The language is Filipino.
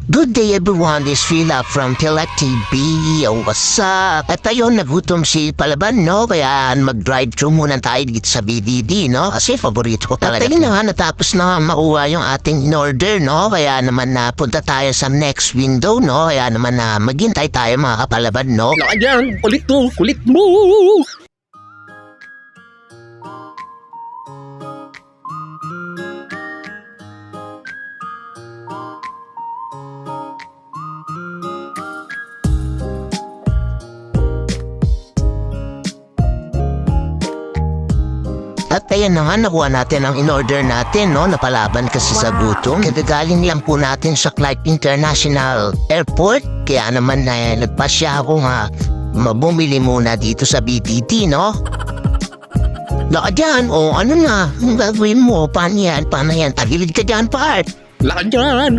Good day everyone, this is Philip from Pilak TV. Yo, what's up? At ayun, nagutom si Palaban, no? Kaya mag-drive-thru muna tayo dito sa BDD, no? Kasi favorito ko talaga. At ayun na nga, natapos na nga makuha yung ating in-order, no? Kaya naman na punta tayo sa next window, no? Kaya naman na maghintay tayo mga kapalaban, no? Ayan, kulit mo, kulit mo! At ayan na nga, nakuha natin ang in-order natin, no? Napalaban kasi sa gutom. Kadagaling lang po natin sa Clark International Airport. Kaya naman nagpasya ako nga bumili muna dito sa BTT, no? Laka dyan, o ano na, ang gagawin mo, paano yan, Tagilid ka dyan, part. Lakad yan!